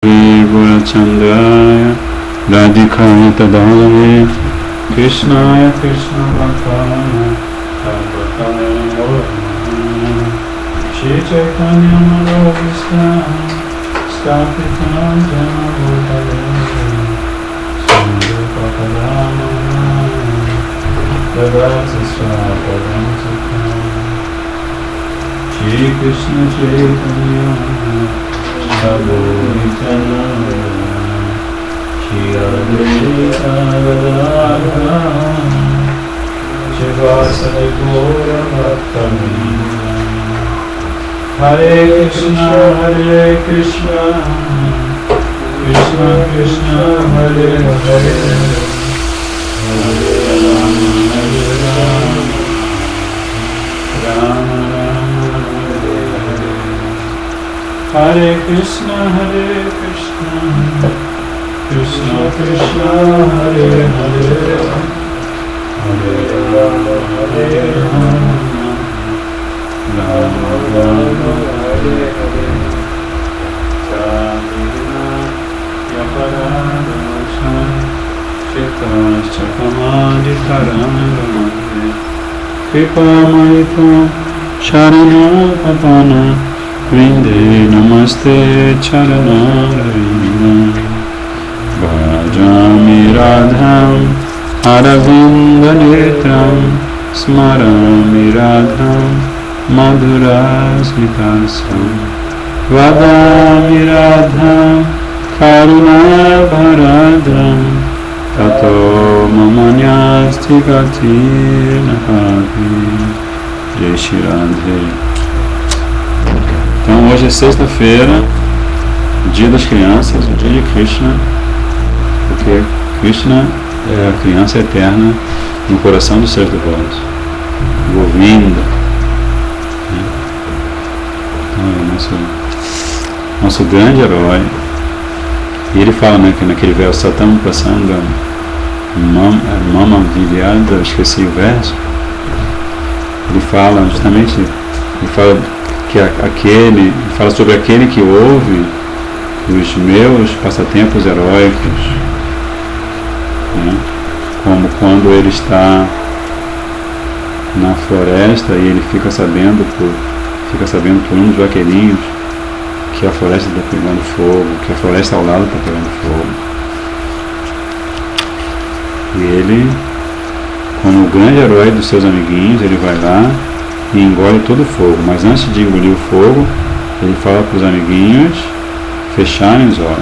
Gurachandaya Radhikaya Tadalave Krishnaya Krishna Bhaktaya Bhaktaya Shri Chaitanya Manobhishta Stapitam Jana Bhutale Sundara Papadamana Tadasa Swapadam Sukha Shri Krishna Chaitanya Advaita Shri Advaita Gadadhara Shivasari Gaura Bhakta-vrinda Hare Krishna Krishna Krishna Hare Hare Hare Rama Rama Rama Hare Krishna Krishna Krishna Hare Hare Hare Rama Rama Rama Hare Hare Kamina Yaparadosha Shikascha Kamaditaranamande Kripamayitva Sharanapapana Vrinde Namaste Charanaravinam Bhajami Radham Aravinda Netram Smarami Radham Madhurasmitasam Vadami Radham Karuna Bharadram Tato Mamanyasti Gatir Nahavi Jai Shri Radhe. Então hoje é sexta-feira, dia das crianças, o dia de Krishna, porque Krishna é a criança eterna no coração dos seus devotos, Govinda. Então é o nosso grande herói. E ele fala, né, que naquele verso Satam Prasanga Mama Vidyada, esqueci o verso, ele fala justamente, ele fala que ele fala sobre aquele que ouve os meus passatempos heróicos, né? Como quando ele está na floresta e ele fica sabendo por um dos vaqueirinhos que a floresta está pegando fogo, que a floresta ao lado está pegando fogo. E ele, como o grande herói dos seus amiguinhos, ele vai lá e engole todo o fogo, mas antes de engolir o fogo, ele fala para os amiguinhos fecharem os olhos,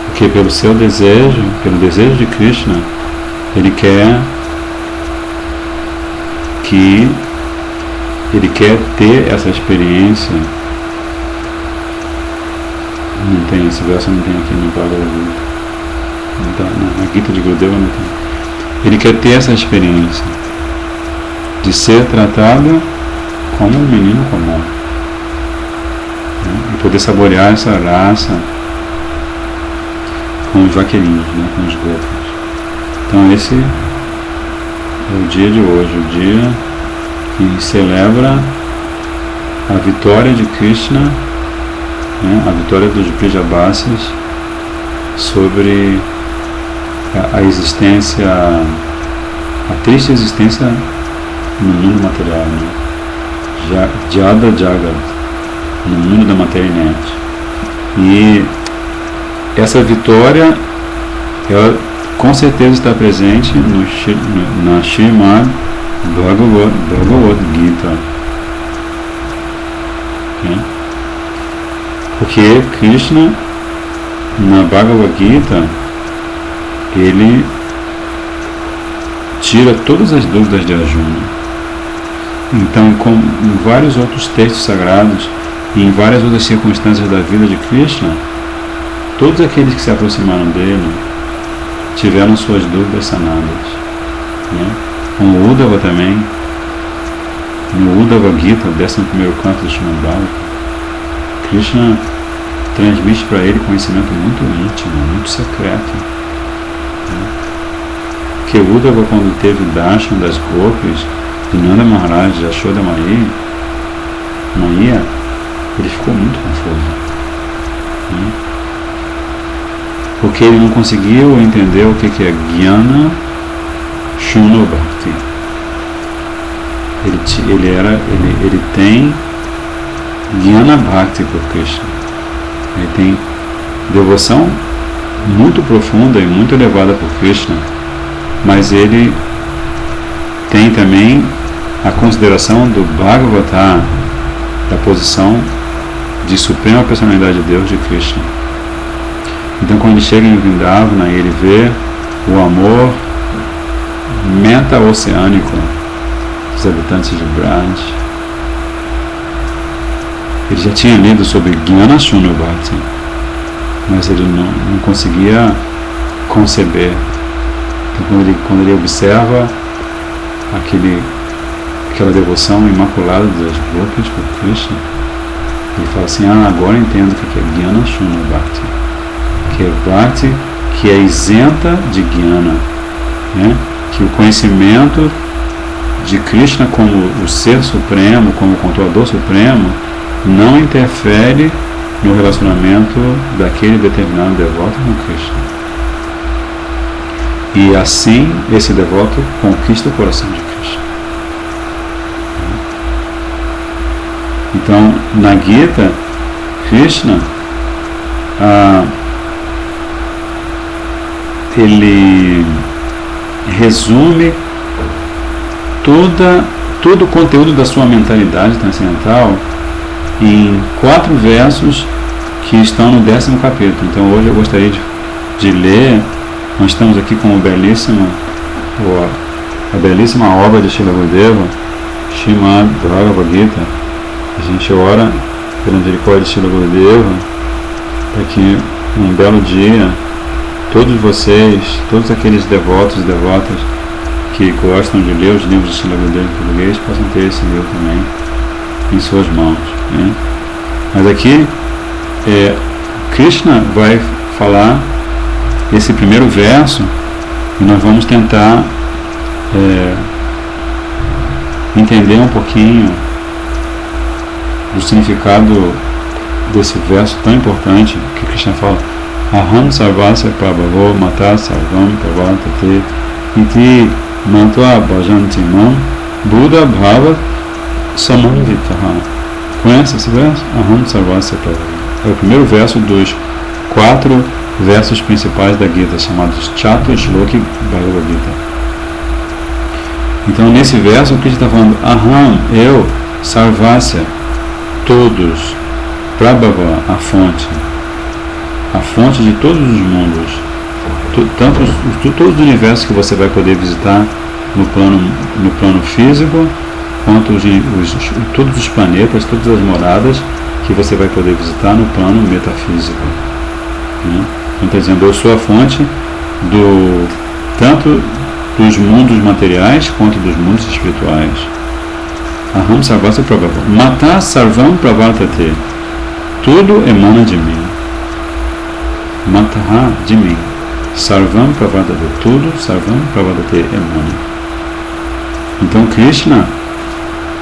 porque pelo seu desejo, pelo desejo de Krishna, ele quer ter essa experiência. Não tem esse verso, não tem aqui no Bhagavad Gita, na Gita de Gurudeva não tem. Ele quer ter essa experiência de ser tratado como um menino comum, né? E poder saborear essa raça com os vaqueirinhos, né? Com os gopas. Então esse é o dia de hoje, o dia que celebra a vitória de Krishna, né? A vitória dos Brijabasis sobre a existência, a triste existência no mundo material, né? Jada Jagat, no mundo da matéria inerte. E essa vitória, ela com certeza está presente na Srimad Bhagavad Gita, né? Porque Krishna, na Bhagavad Gita, ele tira todas as dúvidas de Arjuna. Então, como em vários outros textos sagrados e em várias outras circunstâncias da vida de Krishna, todos aqueles que se aproximaram dele tiveram suas dúvidas sanadas, né? Como Uddhava também, no Uddhava Gita, o 11º canto do Srimad Bhagavatam, Krishna transmite para ele conhecimento muito íntimo, muito secreto, né? Que Uddhava, quando teve o darshan das gopis de Nanda Maharaj, de Yashoda Maiya, ele ficou muito confuso. porque ele não conseguiu entender o que é Jnana Shuna Bhakti. Ele tem Jnana Bhakti por Krishna. Ele tem devoção muito profunda e muito elevada por Krishna, mas ele tem também a consideração do Bhagavata, da posição de suprema personalidade de Deus, de Krishna. Então, quando ele chega em Vrindavana, ele vê o amor meta-oceânico dos habitantes de Braj. Ele já tinha lido sobre Jnana Shuna Bhakti, mas ele não conseguia conceber. Então, quando ele observa aquela devoção imaculada das gopis por Krishna, ele fala assim: agora eu entendo o que é Jnana Shuna Bhakti, que é Bhakti que é isenta de Jnana, né? Que o conhecimento de Krishna como o Ser Supremo, como o Controlador Supremo, não interfere no relacionamento daquele determinado devoto com Krishna. E assim, esse devoto conquista o coração de Krishna. Então, na Gita, Krishna, ele resume todo o conteúdo da sua mentalidade transcendental em 4 versos que estão no 10º capítulo. Então hoje eu gostaria de ler. Nós estamos aqui com a belíssima obra de Srila Gurudeva, Srimad Bhagavad Gita. A gente ora pela misericórdia de Srila Gurudeva para que um belo dia todos vocês, todos aqueles devotos e devotas que gostam de ler os livros de Srila Gurudeva em português, possam ter esse livro também em suas mãos, né? Mas aqui Krishna vai falar esse primeiro verso e nós vamos tentar entender um pouquinho do significado desse verso tão importante que Krishna fala: Aham sarvasya prabhavo mata sarvam pravartate iti mantva bhajanti mam buddha bhava samanvitaha. Conhece esse verso? Aham sarvasya prabhavo. É o primeiro verso dos 4 versos principais da Gita, chamados Chatur Shloki Bhagavad Gita. Então, nesse verso, o que está falando? Aham, eu, sarvasya, todos, prabhava, a fonte de todos os mundos, todos os universos que você vai poder visitar no plano físico, quanto todos os planetas, todas as moradas que você vai poder visitar no plano metafísico. Né? Então está dizendo: eu sou a fonte tanto dos mundos materiais quanto dos mundos espirituais. Aham sarvasya prabhava mata sarvam pravartate. Tudo emana de mim. Mataha, de mim. Sarvam pravartate. Tudo sarvam pravartate emana. Então Krishna,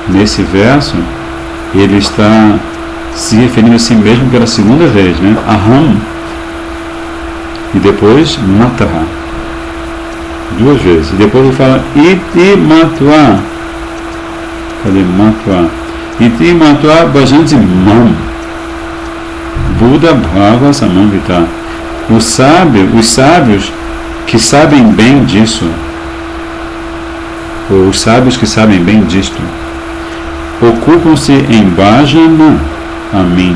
nesse verso, ele está se referindo a si mesmo pela segunda vez, né? Aham, e depois Mataha, 2 vezes. E depois ele fala Iti Matva. Cadê Matva? Iti Matva Bhajanti Mam Buddha Bhava Samanvita. Os sábios que sabem bem disso, ou os sábios que sabem bem disto, ocupam-se em bhajana a mim.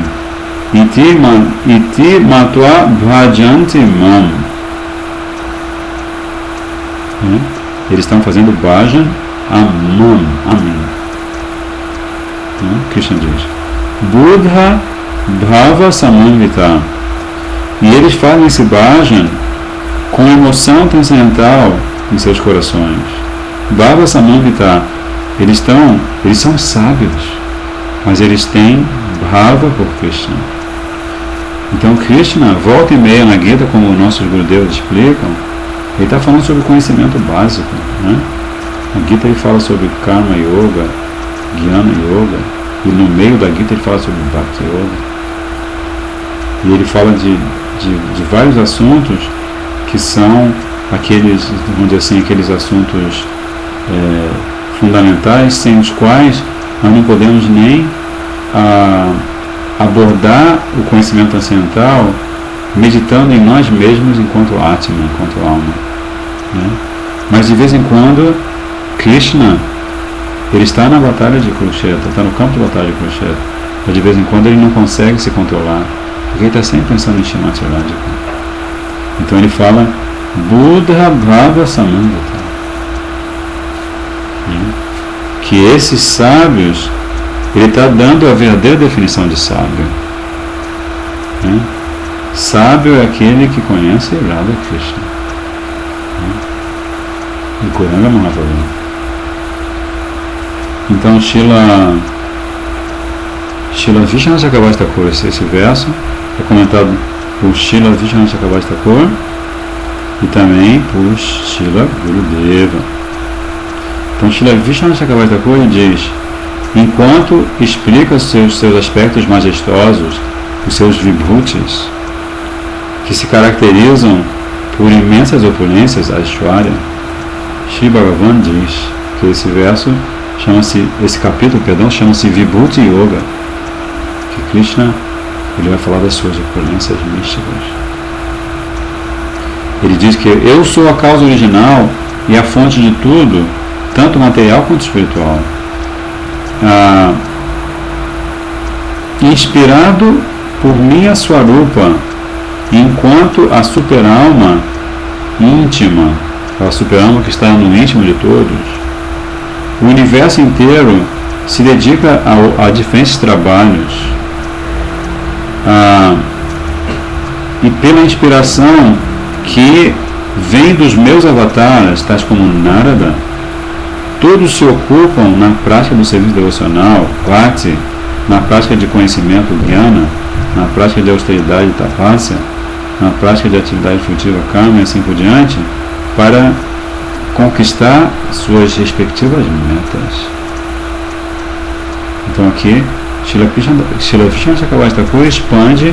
Iti matva bhajanti mam. Eles estão fazendo bhajan a mam, a mim. Krishna diz: Buddha bhava samanvita. E eles fazem esse bhajan com emoção transcendental em seus corações. Bhava samanvita. Eles são sábios, mas eles têm bhava por Krishna. Então Krishna, volta e meia na Gita, como nossos Gurudevas explicam, ele está falando sobre conhecimento básico, né? Na Gita ele fala sobre Karma Yoga, Jnana Yoga, e no meio da Gita ele fala sobre Bhakti Yoga. E ele fala de vários assuntos que são aqueles, vamos dizer assim, aqueles assuntos fundamentais, sem os quais nós não podemos nem abordar o conhecimento transcendental meditando em nós mesmos enquanto Atma, enquanto alma, né? Mas de vez em quando Krishna, ele está na batalha de Kurukshetra, está no campo de batalha de Kurukshetra, mas de vez em quando ele não consegue se controlar, porque ele está sempre pensando em Srimati Radhika. Então ele fala Buddha Bhava Samandata, né? Que esses sábios, ele está dando a verdadeira definição de sábio, né? Sábio é aquele que conhece Radha Krishna, né? E Gauranga Mahaprabhu. Então Srila Vishnu Chakravarti Thakur, esse verso é comentado por Srila Vishnu Chakravarti Thakur e também por Srila Gurudeva. Então Srila Vishnu Chakravarti Thakur diz: enquanto explica seus aspectos majestosos, os seus vibhutis, que se caracterizam por imensas opulências, a Aishwarya, Sri Bhagavan diz que esse verso esse capítulo, chama-se Vibhuti Yoga, que Krishna, ele vai falar das suas opulências místicas. Ele diz que eu sou a causa original e a fonte de tudo, tanto material quanto espiritual. Inspirado por minha Swarupa, enquanto a superalma íntima, a superalma que está no íntimo de todos, o universo inteiro se dedica a diferentes trabalhos, e pela inspiração que vem dos meus avatares, tais como Narada, todos se ocupam na prática do serviço devocional, bhakti, na prática de conhecimento, jnana, na prática de austeridade, tapasya, na prática de atividade frutiva, karma e assim por diante, para conquistar suas respectivas metas. Então aqui, Srila Vishnu Chakravarti Thakur expande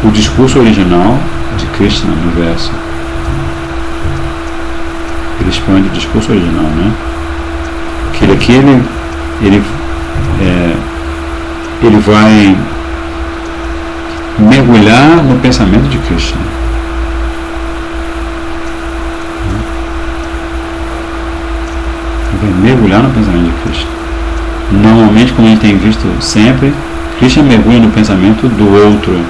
o discurso original de Krishna no verso. Ele expande o discurso original, né? Que aqui ele vai mergulhar no pensamento de Krishna. Ele vai mergulhar no pensamento de Krishna. Normalmente, como a gente tem visto sempre, Krishna mergulha no pensamento do outro.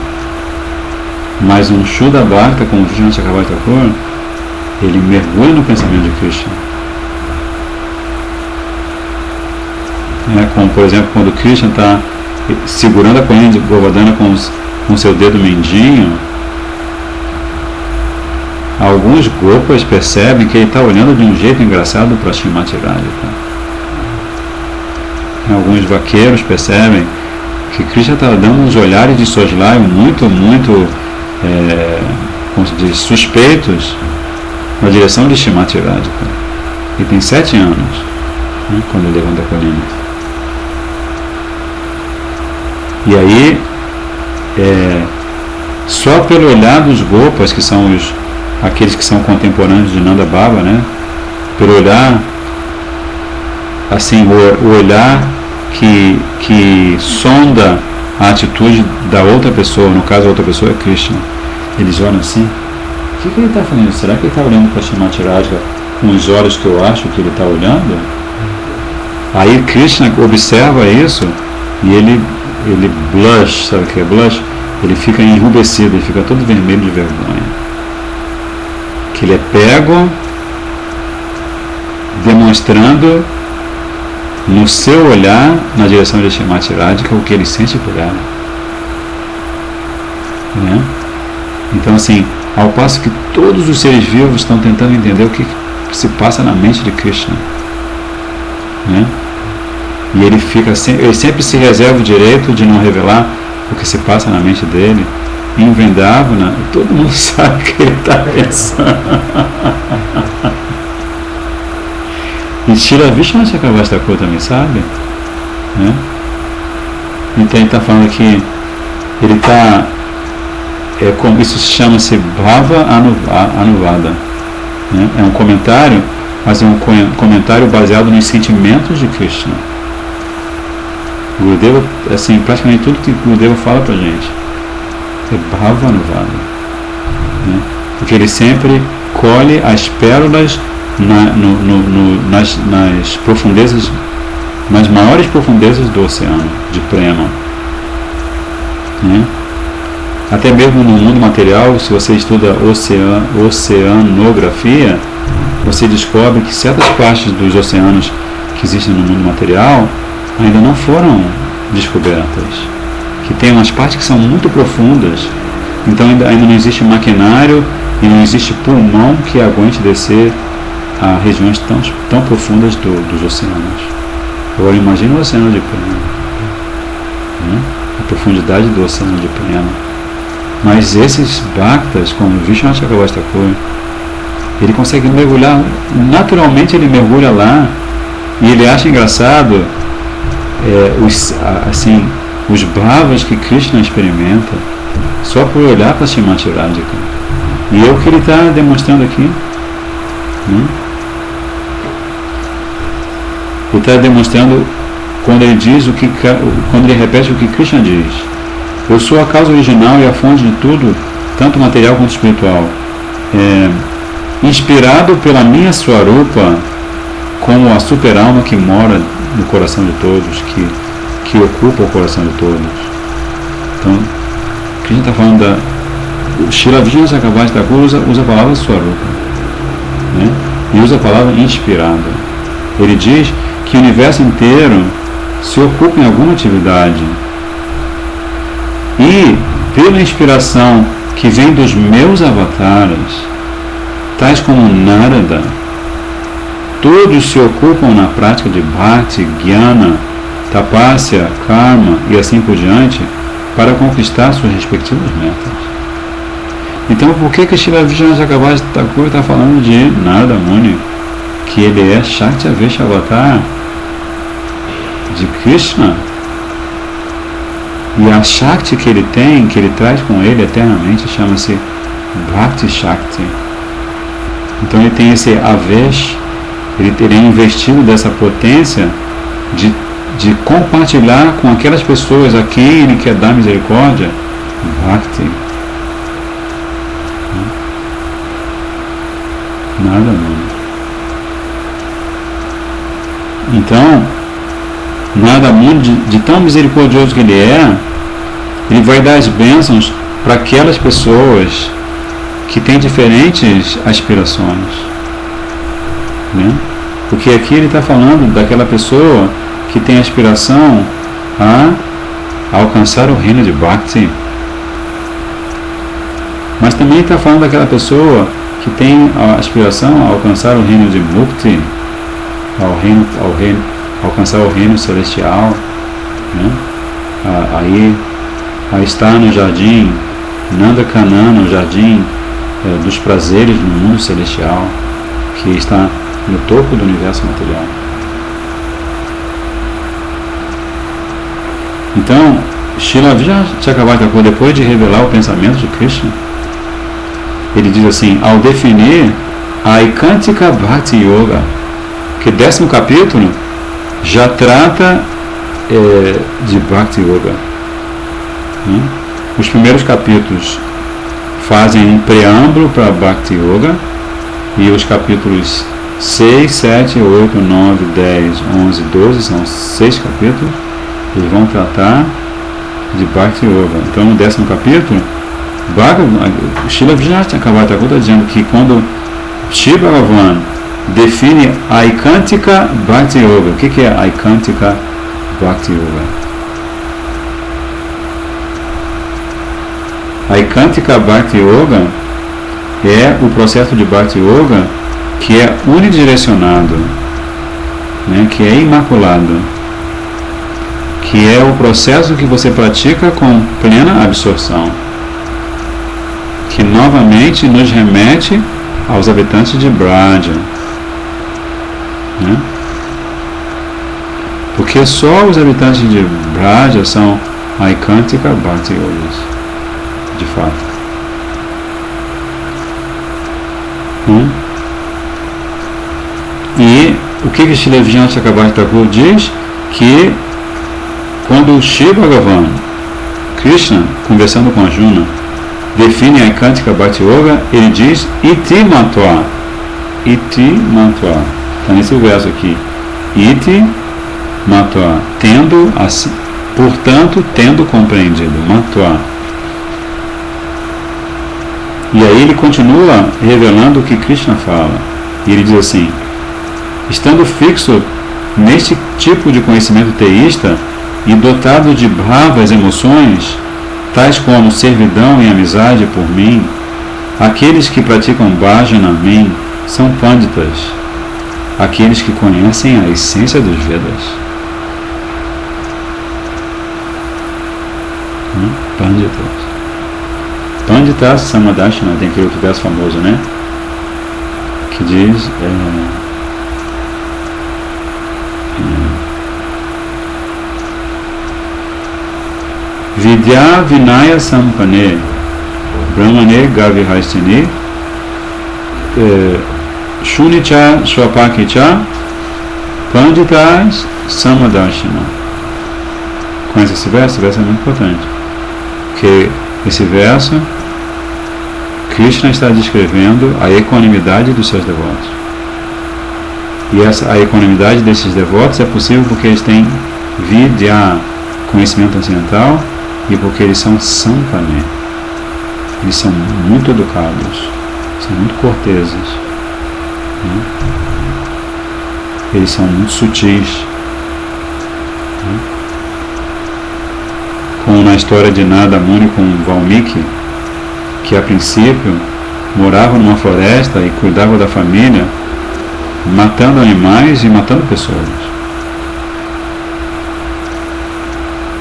Mas um Shuddha Bhakta, como Vishnu Chakravarti Thakur, ele mergulha no pensamento de Krishna. Como, por exemplo, quando Krishna está segurando a colina de Govardhana com seu dedo mindinho, alguns gopas percebem que ele está olhando de um jeito engraçado para Srimati Radhika. Alguns vaqueiros percebem que Krishna está dando uns olhares de soslaio muito, como se diz, suspeitos na direção de Srimati Radhika. Ele tem 7 anos, né, quando ele levanta a colina. E aí, só pelo olhar dos gopas, que são aqueles que são contemporâneos de Nanda Baba, né? Pelo olhar, assim, o olhar que sonda a atitude da outra pessoa, no caso a outra pessoa é Krishna. Eles olham assim: o que ele está fazendo? Será que ele está olhando para Srimati Radhika com os olhos que eu acho que ele está olhando? Aí Krishna observa isso e ele blush, sabe o que é blush? Ele fica enrubescido, ele fica todo vermelho de vergonha. Que ele é pego demonstrando no seu olhar, na direção de Srimati Radhika, o que ele sente por ela. Né? Então, assim, ao passo que todos os seres vivos estão tentando entender o que se passa na mente de Krishna, né? E ele sempre se reserva o direito de não revelar o que se passa na mente dele. Em Vrindavana, todo mundo sabe o que ele está pensando. E Srila Vishnu Chakravarti Thakur também sabe, né? Então ele está falando que ele está isso chama-se Bhava Anuvada, né? É um comentário, mas é um comentário baseado nos sentimentos de Krishna. Gurudeva, assim, praticamente tudo que Gurudeva fala pra gente é Bhava Anuvada, né? Porque ele sempre colhe as pérolas nas profundezas, nas maiores profundezas do oceano de prema, né? Até mesmo no mundo material, se você estuda oceanografia, você descobre que certas partes dos oceanos que existem no mundo material ainda não foram descobertas, que tem umas partes que são muito profundas, então ainda não existe maquinário e não existe pulmão que aguente descer a regiões tão profundas dos oceanos. Agora imagine o oceano de Prema, né? A profundidade do oceano de Prema. Mas esses bhaktas, como Vishwanath Chakravarti Thakur, ele consegue mergulhar, naturalmente ele mergulha lá, e ele acha engraçado os bhavas que Krishna experimenta só por olhar para Srimati Radhika. E é o que ele está demonstrando aqui, né? Ele está demonstrando quando ele repete o que Krishna diz: eu sou a causa original e a fonte de tudo, tanto material quanto espiritual, inspirado pela minha Swarupa, como a super-alma que mora no coração de todos, que ocupa o coração de todos. Então, Krishna está falando o Srila Vishwanath Chakravarti Thakur usa a palavra Swarupa, né? E usa a palavra inspirada. Ele diz que o universo inteiro se ocupa em alguma atividade, e pela inspiração que vem dos meus avatares, tais como Narada, todos se ocupam na prática de Bhakti, Jnana, Tapasya, Karma e assim por diante, para conquistar suas respectivas metas. Então, por que Srila Vishwanath Chakravarti Thakur está falando de Narada Muni, que ele é Shakti Avesha Avatar de Krishna? E a Shakti que ele tem, que ele traz com ele eternamente, chama-se Bhakti Shakti. Então ele tem esse Avesh, ele é investido dessa potência de compartilhar com aquelas pessoas a quem ele quer dar misericórdia, Bhakti. Nada não. Então, Narada Muni, de tão misericordioso que ele vai dar as bênçãos para aquelas pessoas que têm diferentes aspirações, né? Porque aqui ele está falando daquela pessoa que tem aspiração a alcançar o reino de Bhakti, mas também está falando daquela pessoa que tem a aspiração a alcançar o reino de Mukti, alcançar o reino celestial, né? A estar no jardim Nanda Kanana, no jardim dos prazeres no mundo celestial, que está no topo do universo material. Então, Srila Vishwanath Chakravarti Thakur, depois de revelar o pensamento de Krishna, ele diz assim, ao definir a Aikantika Bhakti Yoga, que 10º capítulo já trata de Bhakti Yoga, né? Os primeiros capítulos fazem um preâmbulo para Bhakti Yoga, e os capítulos 6, 7, 8, 9, 10, 11, 12, são 6 capítulos, eles vão tratar de Bhakti Yoga. Então no 10º capítulo, Srila Vishwanath Chakravarti Thakur está dizendo que quando Shri Bhagavan define Aikantika Bhakti Yoga, o que é Aikantika Bhakti Yoga? Aikantika Bhakti Yoga é o processo de Bhakti Yoga que é unidirecionado, né, que é imaculado, que é o processo que você pratica com plena absorção, que novamente nos remete aos habitantes de Braja, né? Porque só os habitantes de Braja são Aikantika Bhakti Yogis, de fato. E o que Srila Vijnana Chakrabarti Thakur diz? Que quando o Shiva Bhagavan, Krishna, conversando com Arjuna, define a Ekantika Bhakti Yoga, ele diz Iti Matva. Iti Matva. Está nesse verso aqui. Iti Matva. Tendo, assim, portanto, tendo compreendido. Matva. E aí ele continua revelando o que Krishna fala. E ele diz assim: estando fixo neste tipo de conhecimento teísta e dotado de bravas emoções, tais como servidão e amizade por mim, aqueles que praticam bhajana a mim são panditas, aqueles que conhecem a essência dos Vedas. Panditas. Panditas Samadashana, tem aquele outro verso famoso, né? Que diz Vidya Vinaya Sampane Brahmane Gavihastini Shunicha Swapakicha Panditas Samadashana. Conhece esse verso? Esse verso é muito importante, porque esse verso Krishna está descrevendo a equanimidade dos seus devotos. E a equanimidade desses devotos é possível porque eles têm vidya, conhecimento transcendental, e porque eles são sampane. Eles são muito educados, são muito corteses, né? Eles são muito sutis, né? Como na história de Nada Muni com Valmiki, que a princípio morava numa floresta e cuidava da família, matando animais e matando pessoas.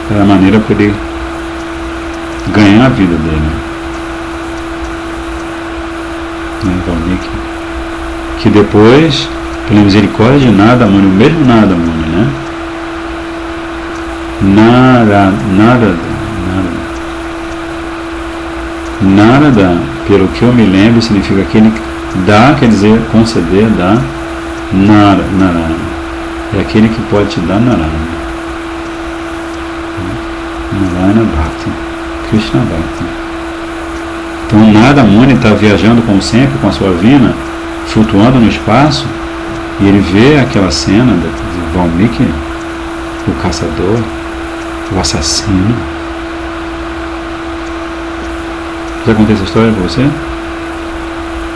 Era a maneira por ele ganhar a vida dele. Valmiki, que depois, pela misericórdia de Nada Muni, o mesmo Nada Muni, né? Narada, pelo que eu me lembro, significa aquele que dá, quer dizer, conceder, dá. Narada é aquele que pode te dar Narayana. Narayana Bhakti, Krishna Bhakti. Então Nada Muni está viajando como sempre com a sua vina, flutuando no espaço, e ele vê aquela cena de Valmiki, o caçador, o assassino. Já contei essa história para você?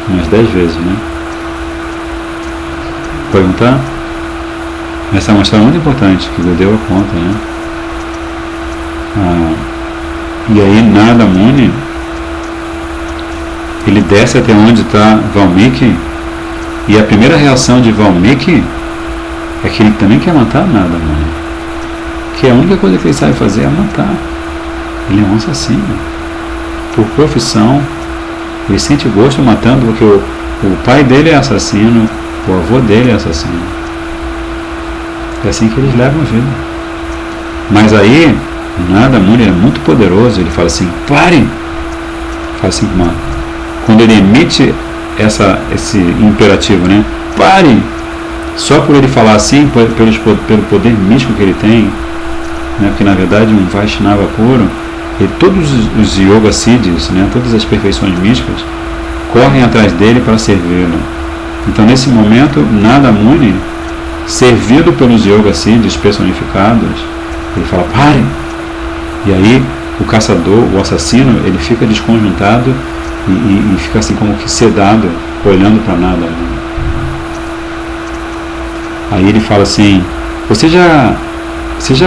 Umas 10 vezes, né? Pode perguntar? Essa é uma história muito importante que Gurudeva conta, né? E aí Nada Muni, ele desce até onde está Valmiki, e a primeira reação de Valmiki é que ele também quer matar Nada Muni, que a única coisa que ele sabe fazer é matar. Ele é um assassino por profissão. Ele sente gosto matando porque o pai dele é assassino, o avô dele é assassino. É assim que eles levam a vida. Mas aí Nada Muni é muito poderoso. Ele fala assim: pare! Fala assim, quando ele emite esse imperativo, né? Pare! Só por ele falar assim, pelo poder místico que ele tem, né? Porque na verdade um Vaishnava puro, e todos os Yoga Siddhis, né? Todas as perfeições místicas correm atrás dele para servi-lo. Então nesse momento Nada Muni, servido pelos Yoga Siddhis personificados, ele fala: pare! E aí o caçador, o assassino, ele fica desconjuntado e fica assim como que sedado, olhando para Nada Muni. Aí ele fala assim: você já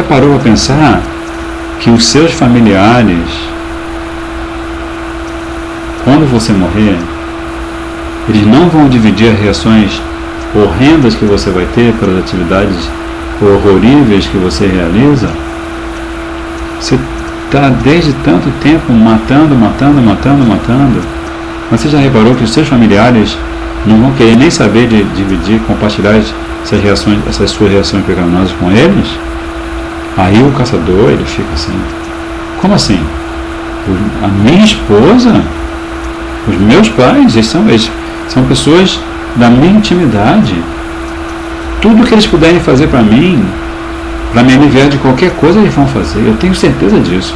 parou a pensar que os seus familiares, quando você morrer, eles não vão dividir as reações horrendas que você vai ter pelas atividades horroríveis que você realiza? Você está desde tanto tempo matando, mas você já reparou que os seus familiares não vão querer nem saber de dividir, compartilhar essas suas reações pecaminosas com eles? Aí o caçador, ele fica assim: como assim? A minha esposa, os meus pais, eles São pessoas da minha intimidade. Tudo que eles puderem fazer para mim, para me aliviar de qualquer coisa, eles vão fazer. Eu tenho certeza disso.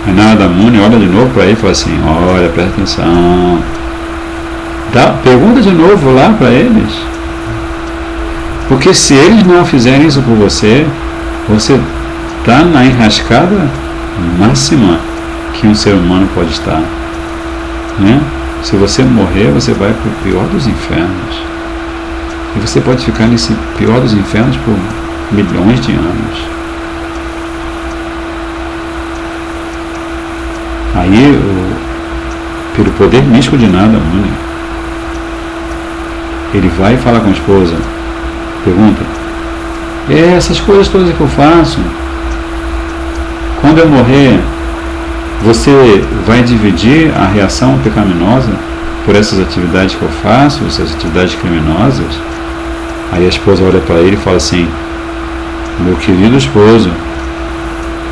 Aí Narada Muni olha de novo para ele e fala assim, olha, presta atenção. Pergunta de novo lá para eles. Porque se eles não fizerem isso por você, você está na enrascada máxima que um ser humano pode estar. Né? Se você morrer, você vai para o pior dos infernos. E você pode ficar nesse pior dos infernos por milhões de anos. Aí, pelo poder místico de Narada Muni, ele vai e fala com a esposa, pergunta, essas coisas todas que eu faço, quando eu morrer, você vai dividir a reação pecaminosa por essas atividades que eu faço, essas atividades criminosas? Aí a esposa olha para ele e fala assim, meu querido esposo,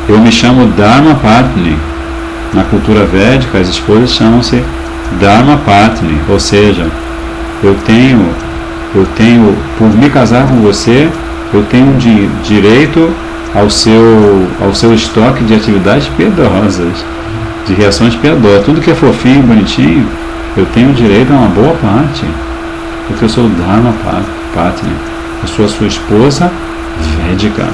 eu me chamo Dharma Patni. Na cultura védica, as esposas chamam-se Dharma Patni, ou seja, eu tenho, por me casar com você, eu tenho direito ao seu estoque de atividades piedosas, de reações piedosas. Tudo que é fofinho, bonitinho, eu tenho direito a uma boa parte, porque eu sou Dharma Patni, eu sou a sua esposa védica.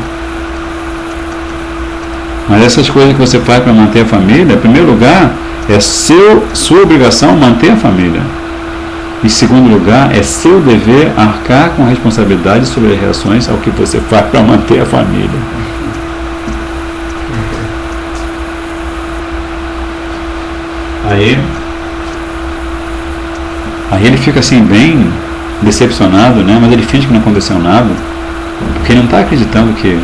Mas essas coisas que você faz para manter a família, em primeiro lugar, é sua obrigação manter a família. Em segundo lugar, é seu dever arcar com a responsabilidade sobre as reações ao que você faz para manter a família. Aí ele fica assim bem decepcionado, né? Mas ele finge que não aconteceu nada, porque ele não está acreditando que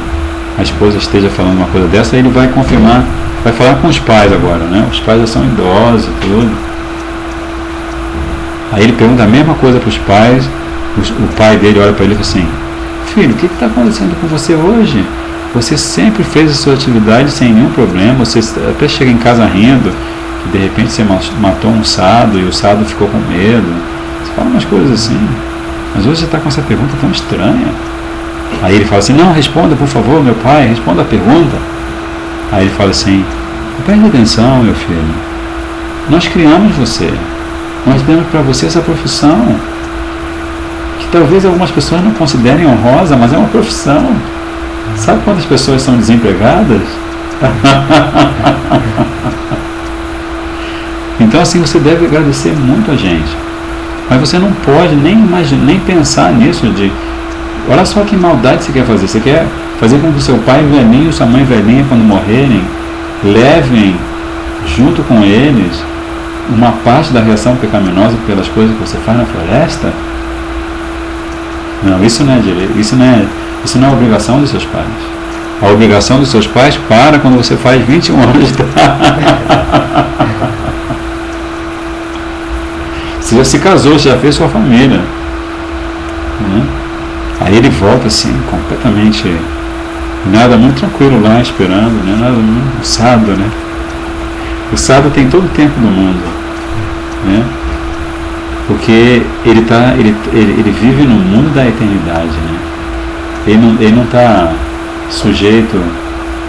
a esposa esteja falando uma coisa dessa. Aí ele vai confirmar, vai falar com os pais agora, né? Os pais já são idosos e tudo. Aí ele pergunta a mesma coisa para os pais. O pai dele olha para ele e fala assim, filho, o que está acontecendo com você hoje? Você sempre fez a sua atividade sem nenhum problema, você até chega em casa rindo, que de repente você matou um sado e o sado ficou com medo. Você fala umas coisas assim, mas hoje você está com essa pergunta tão estranha. Aí ele fala assim, não, responda por favor, meu pai, responda a pergunta. Aí ele fala assim, preste atenção, meu filho, nós criamos você, nós demos para você essa profissão, que talvez algumas pessoas não considerem honrosa, mas é uma profissão. Sabe quantas pessoas são desempregadas? Então assim, você deve agradecer muito a gente, mas você não pode nem imaginar, nem pensar nisso de, olha só que maldade você quer fazer. Você quer fazer com que seu pai velhinho, sua mãe velhinha, quando morrerem, levem junto com eles uma parte da reação pecaminosa pelas coisas que você faz na floresta? Não, isso não é direito, isso não é obrigação dos seus pais. A obrigação dos seus pais para quando você faz 21 anos de idade. Você já se casou, você já fez sua família, né? Aí ele volta assim, completamente, nada, muito tranquilo lá, esperando, né? Nada, o sado, né? O sado tem todo o tempo do mundo, né? Porque ele vive no mundo da eternidade, né? Ele não está sujeito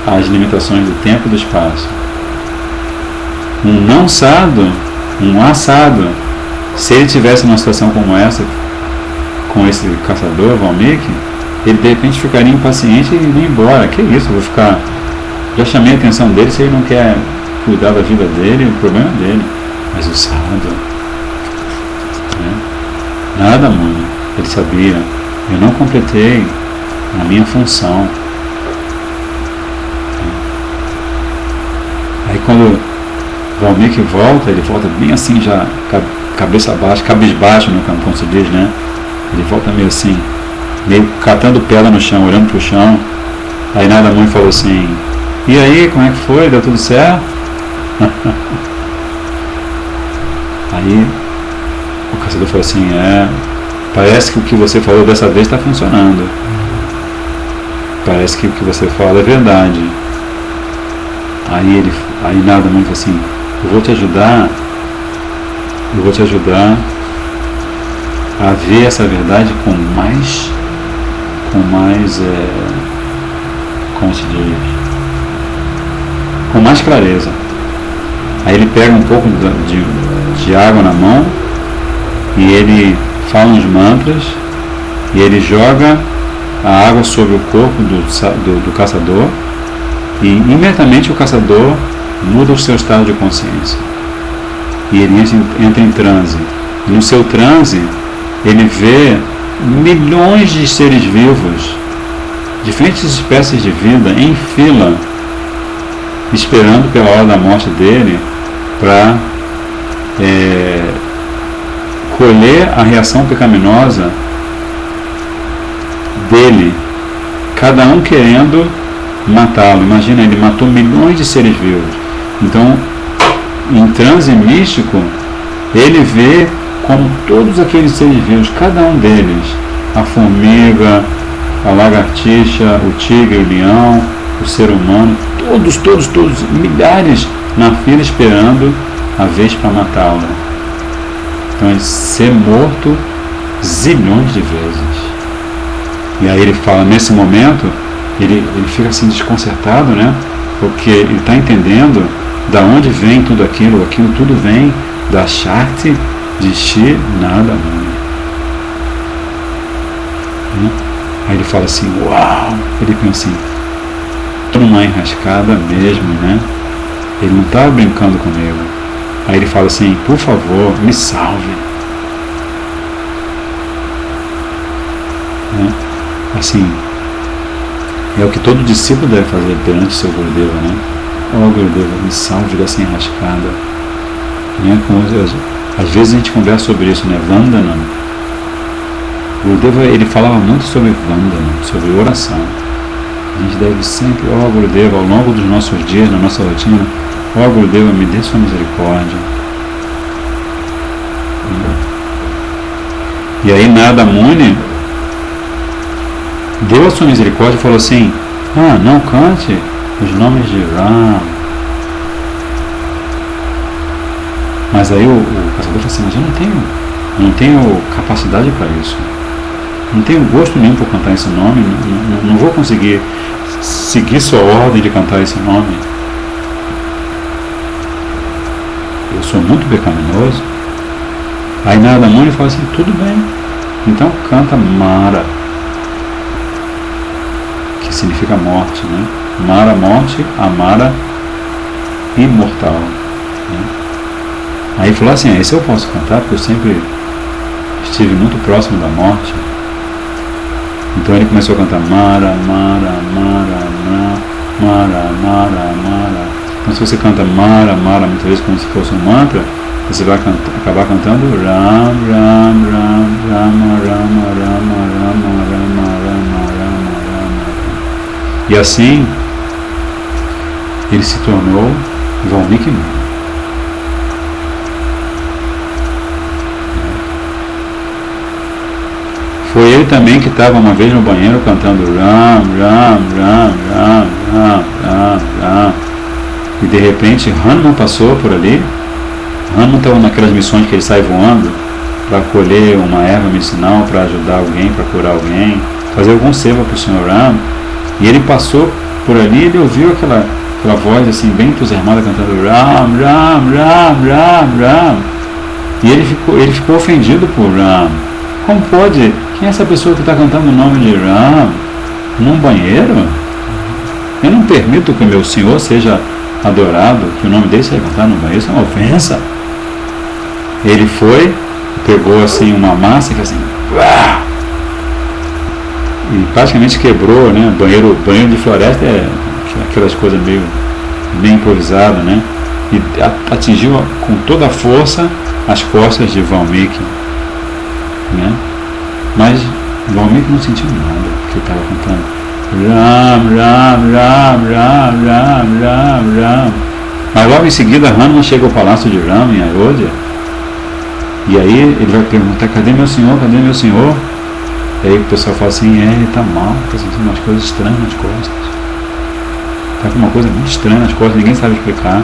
às limitações do tempo e do espaço. Um não sado, um assado, se ele tivesse numa situação como essa, com esse caçador, Valmiki, ele de repente ficaria impaciente e iria embora. Que isso, eu vou ficar... Já chamei a atenção dele, se ele não quer cuidar da vida dele, o problema é dele. Mas o sado, né? Nada, mano. Ele sabia, eu não completei a minha função. Aí quando Valmiki volta, ele volta bem assim, já cabeça baixa, cabisbaixo, no campo, como se diz, né? Ele volta meio assim, meio catando pedra no chão, olhando pro chão. Aí Narada Muni falou assim, e aí, como é que foi? Deu tudo certo? Aí o caçador falou assim, parece que o que você falou dessa vez está funcionando. Parece que o que você fala é verdade. Aí Narada Muni falou assim, eu vou te ajudar a ver essa verdade com mais como se diz, com mais clareza. Aí ele pega um pouco de água na mão e ele fala uns mantras e ele joga a água sobre o corpo do caçador e imediatamente o caçador muda o seu estado de consciência e ele entra em transe. E no seu transe ele vê milhões de seres vivos, diferentes espécies de vida em fila, esperando pela hora da morte dele para colher a reação pecaminosa dele, cada um querendo matá-lo. Imagina, ele matou milhões de seres vivos. Então, em transe místico, ele vê como todos aqueles seres vivos, cada um deles, a formiga, a lagartixa, o tigre, o leão, o ser humano, todos, milhares na fila esperando a vez para matá-lo. Então ele ser morto zilhões de vezes. E aí ele fala, nesse momento, ele fica assim desconcertado, né? Porque ele está entendendo da onde vem tudo aquilo tudo vem da Shakti de Shri Narada Muni. Aí ele fala assim, uau! Ele pensa assim, estou numa enrascada mesmo, né? Ele não está brincando comigo. Aí ele fala assim, por favor, me salve. Né? Assim, é o que todo discípulo deve fazer perante seu Gurudeva, né? Oh Gurudeva, me salve dessa enrascada. Né? Às vezes a gente conversa sobre isso, né? Vandana. O Gurudeva, ele falava muito sobre Vandana, sobre oração. A gente deve sempre, ó Gurudeva, ao longo dos nossos dias, na nossa rotina, ó Gurudeva, me dê sua misericórdia. E aí Narada Muni deu a sua misericórdia e falou assim, não cante os nomes de Ram. Mas aí o caçador falou assim, mas eu não tenho capacidade para isso. Não tenho gosto nenhum por cantar esse nome, não vou conseguir seguir sua ordem de cantar esse nome. Eu sou muito pecaminoso. Aí Narada Muni fala assim, tudo bem, então canta Mara, que significa morte, né? Mara, morte, Amara, imortal. Né? Aí falou assim, esse eu posso cantar, porque eu sempre estive muito próximo da morte. Então ele começou a cantar Mara, Mara, Mara, Mara, Mara, Mara, Mara. Então se você canta Mara, Mara, muitas vezes como se fosse um mantra, você vai acabar cantando Ram, Ram, Ram, Rama, Rama, Rama, Rama, Rama, Rama, Rama, Rama. E assim ele se tornou Valmiki Muni. Foi ele também que estava uma vez no banheiro cantando Ram, Ram, Ram, Ram, Ram, Ram, Ram. E de repente Hanuman passou por ali. Hanuman estava naquelas missões que ele sai voando para colher uma erva medicinal, para ajudar alguém, para curar alguém, fazer algum seva para o Sr. Ram. E ele passou por ali e ele ouviu aquela voz assim bem entusiasmada cantando Ram, Ram, Ram, Ram, Ram. E ele ficou ofendido por Ram. Como pode? Quem é essa pessoa que está cantando o nome de Ram num banheiro? Eu não permito que o meu Senhor seja adorado, que o nome dele seja cantado no banheiro, isso é uma ofensa. Ele foi, pegou assim uma massa e fez assim, uah! E praticamente quebrou, né? Banheiro de floresta é aquelas coisas meio bem improvisadas, né? E atingiu com toda a força as costas de Valmiki, né? Mas Valmiki não sentiu nada, porque ele estava cantando Ram, Ram, Ram, Ram, Ram, Ram, Ram. Mas logo em seguida Hanuman chega ao palácio de Ram em Ayodhya. E aí ele vai perguntar, cadê meu senhor, cadê meu senhor? E aí o pessoal fala assim, ele está mal, está sentindo umas coisas estranhas nas costas. Está com uma coisa muito estranha nas costas, ninguém sabe explicar.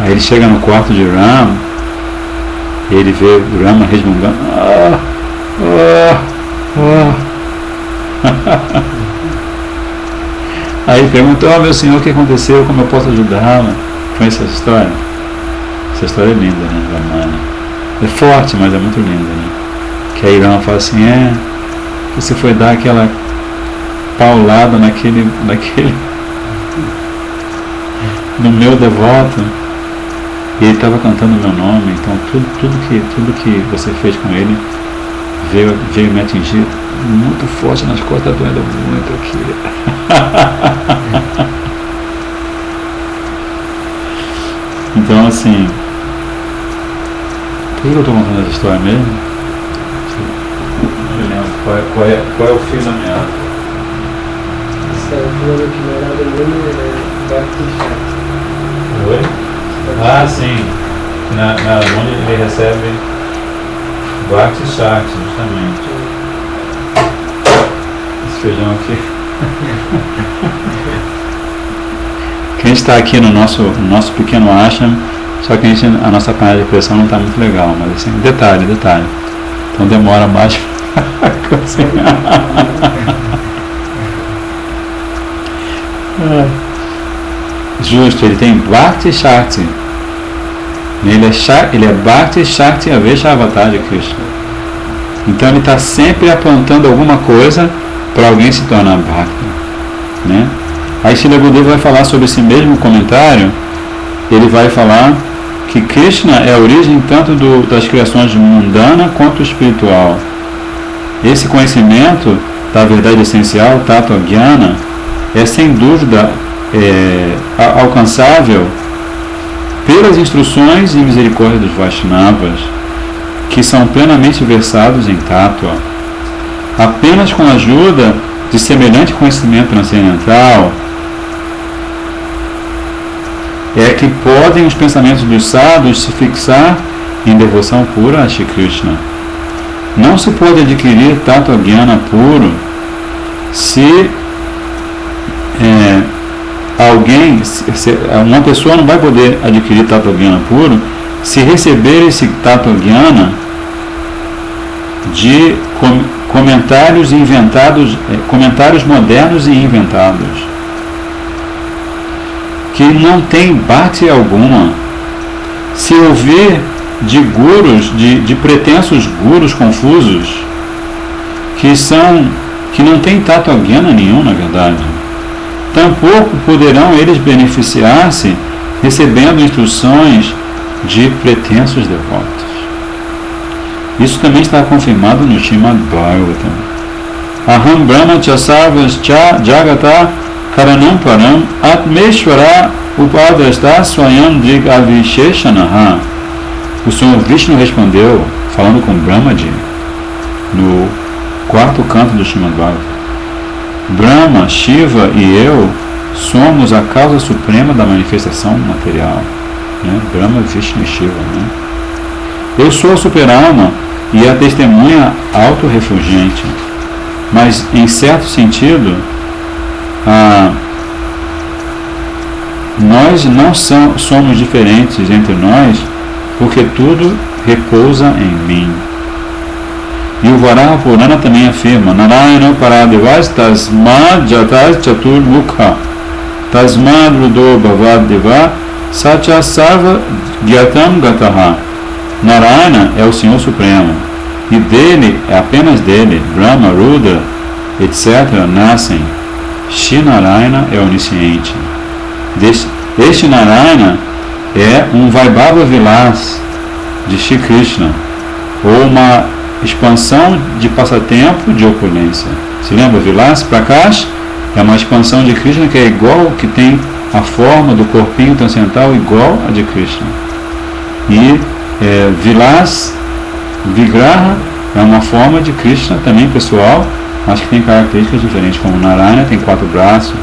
Aí ele chega no quarto de Ram Ele vê Brahma resmungando. Aí perguntou: meu senhor, o que aconteceu? Como eu posso ajudá-lo? Conhece essa história? Essa história é linda, né? Ramana. É forte, mas é muito linda, né? Que aí Rama fala assim: você foi dar aquela paulada naquele no meu devoto, e ele estava cantando o meu nome, então tudo que você fez com ele veio me atingir muito forte nas costas, está doendo muito aqui. Então, assim, por que eu estou contando essa história mesmo? Não me lembro qual é o fio da meada. Você está falando que Narada Muni Bhakti Shakti. Oi? Ah, sim. Na Muni ele recebe Bhakti Shakti, justamente. Esse feijão aqui. Que a gente está aqui no nosso pequeno ashram, só que a nossa panela de pressão não está muito legal, mas assim, detalhe. Então demora mais para cozinhar. Justo, ele tem Bhakti Shakti. Ele é Bhakti Shakti Avesha Avatar de Krishna. Então ele está sempre apontando alguma coisa para alguém se tornar Bhakti, né? Aí Srila Gurudeva vai falar sobre esse mesmo comentário. Ele vai falar que Krishna é a origem tanto das criações mundana quanto espiritual. Esse conhecimento da verdade essencial, Tattva Jnana, é sem dúvida alcançável pelas instruções e misericórdia dos Vaishnavas, que são plenamente versados em Tattva. Apenas com a ajuda de semelhante conhecimento transcendental é que podem os pensamentos dos sadhus se fixar em devoção pura a Shri Krishna. Não se pode adquirir Tattva Jnana puro se uma pessoa não vai poder adquirir Tattva Jnana puro se receber esse Tattva Jnana de comentários inventados, comentários modernos e inventados, que não tem bhakti alguma. Se ouvir de gurus, de pretensos gurus confusos, que não tem Tattva Jnana nenhum, na verdade, tampouco poderão eles beneficiar-se recebendo instruções de pretensos devotos. Isso também está confirmado no Srimad Bhagavatam. Aham Brahma Chasarvas Cha Jagata Karanam Param Atmeshwara Upadrasta Swayam Dig Avisheshanaha. O Senhor Vishnu respondeu, falando com Brahmaji, no 4º canto do Srimad Bhagavatam: Brahma, Shiva e eu somos a causa suprema da manifestação material, né? Brahma, Vishnu e Shiva, né? Eu sou a super-alma e a testemunha autorrefulgente, mas em certo sentido nós não somos diferentes entre nós, porque tudo repousa em mim. E o Varaha Purana também afirma: Narayana Paradevas Tasmad Jatas Chatur Mukha Tasmad Rudo Bhavad Deva Satya Sarva Gyatam Gataha. Narayana é o Senhor Supremo, e dele, apenas dele, Brahma, Rudra, etc. nascem. Shri Narayana é onisciente. Este Narayana é um Vaibhava Vilas de Shri Krishna, ou uma expansão de passatempo de opulência. Se lembra? Vilas Prakash é uma expansão de Krishna que é igual, que tem a forma do corpinho transcendental igual a de Krishna. E Vilas Vigraha é uma forma de Krishna também pessoal, mas que tem características diferentes, como Narayana tem 4 braços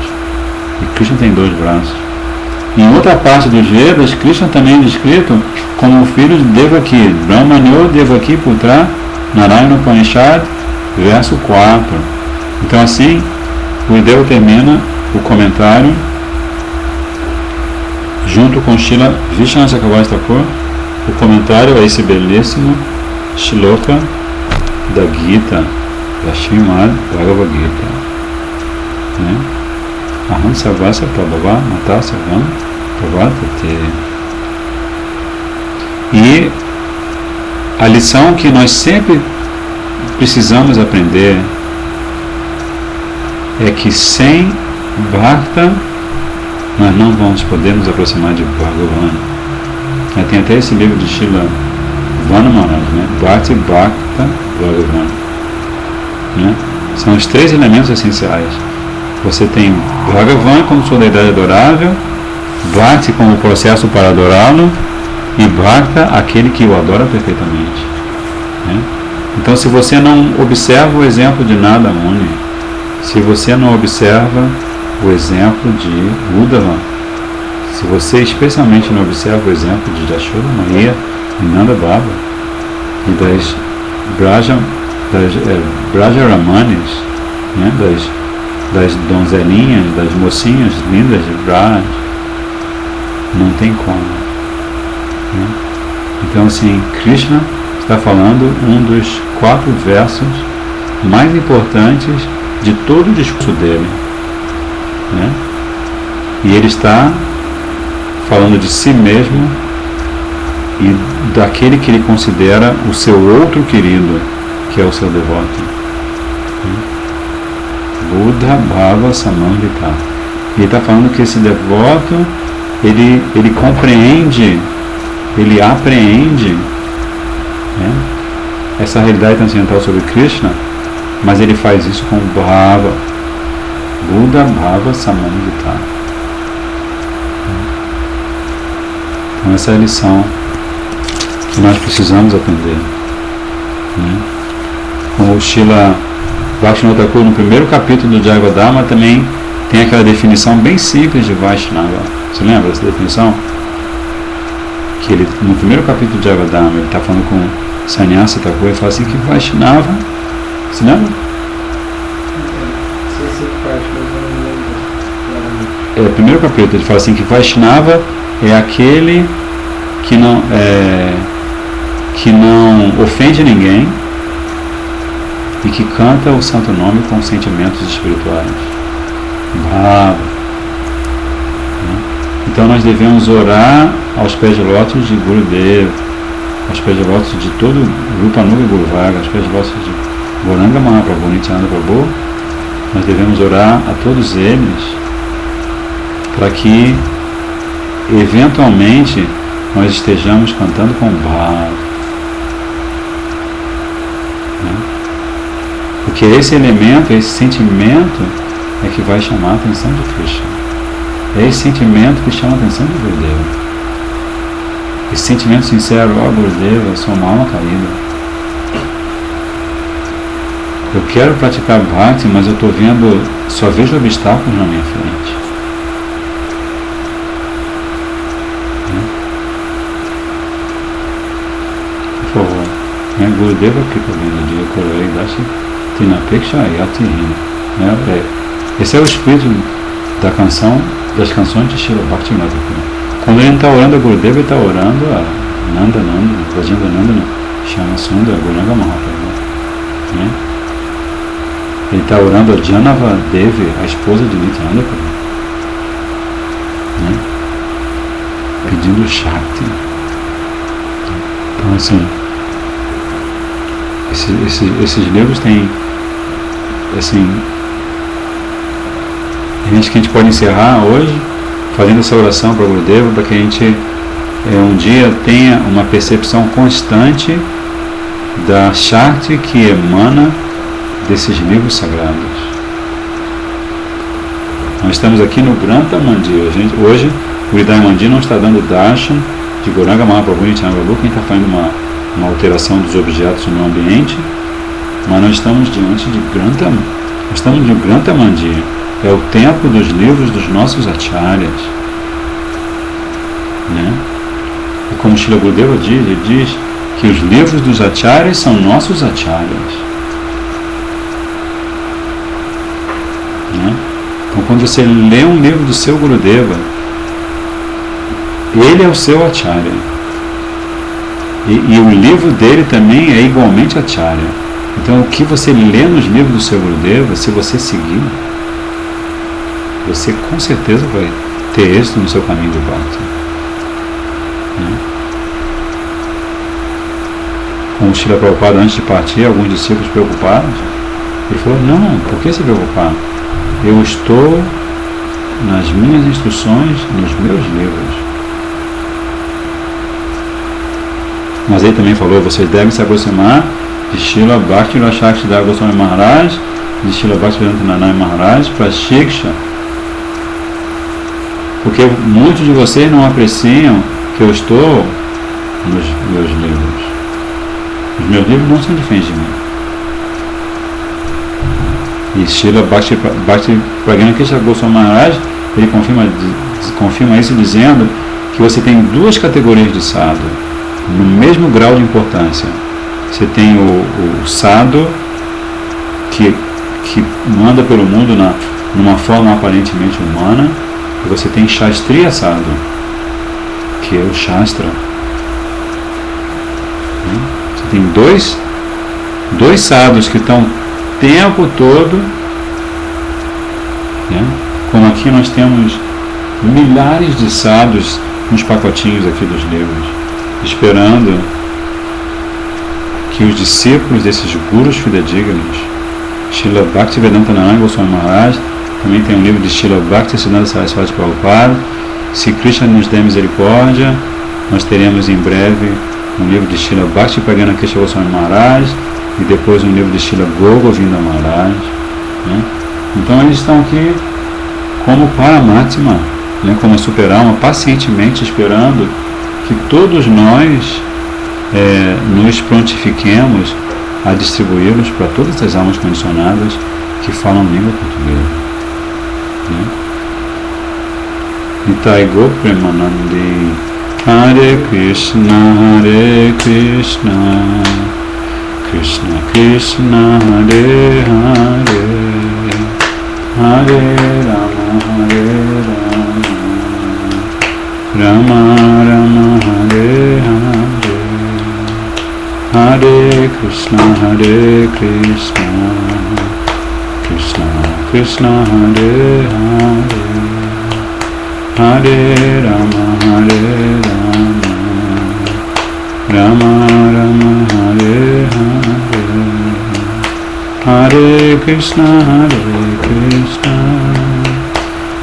e Krishna tem 2 braços. Em outra parte dos Vedas, Krishna também é descrito como o filho de Devaki, Brahmanyo Devaki Putra, Narayana Upanishad, verso 4. Então assim, o Gurudeva termina o comentário junto com Srila Vishnu Chakravarti Thakur, o comentário a esse belíssimo shloka da Gita, da Srimad Bhagavad Gita, né? Aham Sarvasya Prabhava Mata Sarvam Prabhatate. E a lição que nós sempre precisamos aprender é que sem Bhakta nós não vamos poder nos aproximar de Bhagavan. Tem até esse livro de Srila Vana Maharaj, né? Bhakti Bhakta Bhagavan, né? São os três elementos essenciais. Você tem Bhagavan como sua deidade adorável, Bhakti como o processo para adorá-lo, e Bhakta, aquele que o adora perfeitamente, né? Então, se você não observa o exemplo de Nada Muni, se você não observa o exemplo de Uddhava, se você especialmente não observa o exemplo de Yashoda Maria e Nanda Baba e das Brajaramanis, né, das donzelinhas, das mocinhas lindas de Braj, não tem como, né? Então, assim, Krishna está falando um dos 4 versos mais importantes de todo o discurso dele, né? E ele está falando de si mesmo e daquele que ele considera o seu outro querido, que é o seu devoto, né? Buddha Bhava Samambhita. Ele está falando que esse devoto ele compreende, ele apreende, né, essa realidade transcendental sobre Krishna, mas ele faz isso com Bhava, Buddha Bhava Samambhita. Então essa é a lição que nós precisamos aprender, né? Como o Srila Bhaktivinoda Thakur, no primeiro capítulo do Jayavadharma, também tem aquela definição bem simples de Vaishnava. Você lembra dessa definição? Que ele, no primeiro capítulo do Jayavadharma, ele está falando com Sannyasa Thakur e fala assim que Vaishnava, você lembra? É, primeiro capítulo, ele fala assim que Vaishnava é aquele que não ofende ninguém e que canta o santo nome com sentimentos espirituais. Bhava. Então nós devemos orar aos pés de lótus de Gurudev, aos pés de lótus de todo o Rupanuga Gurvaga, aos pés de lótus de Gauranga Mahaprabhu, Nityananda Prabhu. Nós devemos orar a todos eles para que eventualmente nós estejamos cantando com Bhava, né? Porque esse elemento, esse sentimento é que vai chamar a atenção de Krishna. É esse sentimento que chama a atenção de Gurudeva. Esse sentimento sincero: ó Gurudeva, eu sou uma alma caída. Eu quero praticar Bhakti, mas eu estou vendo, só vejo obstáculos na minha frente. Por favor, Gurudeva Kripa Vinodya Korei Dashi Tinapeksha Yati Hina. Esse é o espírito da canção, das canções de Srila Bhaktivinoda Thakur. Quando ele não está orando a Gurudeva, ele está orando a Nanda, Vajendra Nanda, Shyama Sundara, Gauranga Mahaprabhu, né? Ele está orando a Janava Devi, a esposa de Nityananda Prabhu, né? Pedindo Shakti. Então, assim, esses livros têm, assim, a gente pode encerrar hoje fazendo essa oração para o Gurudeva, para que a gente um dia tenha uma percepção constante da Shakti que emana desses livros sagrados. Nós estamos aqui no Granta Mandir. Hoje o Hridaya Mandir não está dando darshan de Gauranga Mahaprabhu e Nityananda Prabhu, quem está fazendo uma alteração dos objetos no ambiente, mas nós estamos diante de Granta, nós estamos no Granta Mandir. É o templo dos livros dos nossos acharyas, né? E como Srila Gurudeva diz, ele diz que os livros dos acharyas são nossos acharyas, né? Então, quando você lê um livro do seu Gurudeva, ele é o seu acharya. E o livro dele também é igualmente acharya. Então, o que você lê nos livros do seu Gurudeva, se você seguir, você com certeza vai ter êxito no seu caminho de bhakti. Com o Srila Prabhupada, antes de partir, alguns discípulos preocupados, ele falou: não, por que se preocupar? Eu estou nas minhas instruções, nos meus livros. Mas ele também falou: vocês devem se aproximar de Srila Bhakti Rasaksidhar Goswami Maharaj, de Srila Bhaktivedanta Narayana Maharaj para Shiksha, porque muitos de vocês não apreciam que eu estou nos meus livros. Os meus livros não são diferentes de mim. E Srila Bhakti Pragna Kesha Goswami Maharaj, ele confirma isso dizendo que você tem duas categorias de sadhu no mesmo grau de importância. Você tem o sadhu que manda pelo mundo numa forma aparentemente humana, e você tem Shastriya sadhu, que é o Shastra. Você tem dois sadhus que estão o tempo todo, como aqui nós temos milhares de sadhus nos pacotinhos aqui dos livros, esperando que os discípulos desses gurus fidedignos, Srila Bhaktivedanta Narayana Goswami Maharaj, também tem um livro de Srila Bhaktisiddhanta Saraswati Prabhupada, se Krishna nos der misericórdia, nós teremos em breve um livro de Srila Bhakti Pragna Kesha Goswami Maharaj, e depois um livro de Srila Govinda Maharaj. Então eles estão aqui como Paramatma, como Superalma, pacientemente esperando que todos nós nos prontifiquemos a distribuí-los para todas as almas condicionadas que falam língua portuguesa. Nitai Go Premanandi Hare Krishna Krishna Krishna Hare Hare Hare Rama Rama Rama Hare Hare Hare Krishna Krishna Krishna Hare Hare Hare Rama Rama Rama Hare Hare Hare Krishna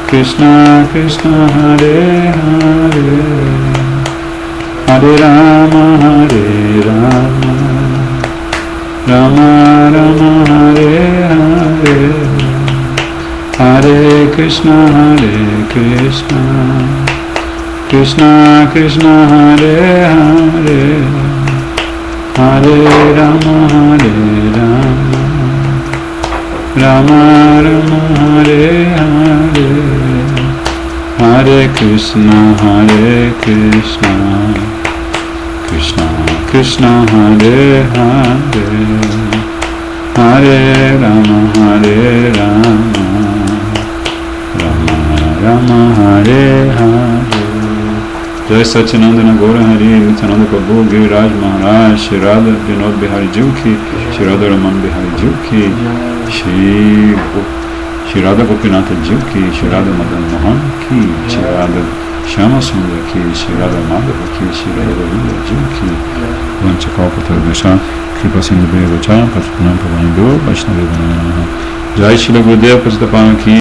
Krishna Krishna Hare Hare Hare Rama Rama Rama Hare Hare Hare Krishna Krishna Krishna Hare Hare Hare Rama Rama Rama Hare Hare Hare Krishna Krishna Krishna Hare Hare Hare Rama Rama Rama Hare Hare. Jai Satyanandana Gaura Hari, Nityananda Prabhu, Giriraj Maharaj, Shirada Vinod Bihari Ji, Shirada Raman Bihari Ji, Shirada Gopinatha Ji, Shirada Madan Mohan Ki, Shirada Shama Sundar Ki, Shirada Madhava Ki, Shirada Govinda Ji, Vanchakalpa Tarvesha, Kripa Sindhu Bheva Cha, Patpunam Pavanidho, Vaishnava Jai Shri Gurudeva Patitapana Ki.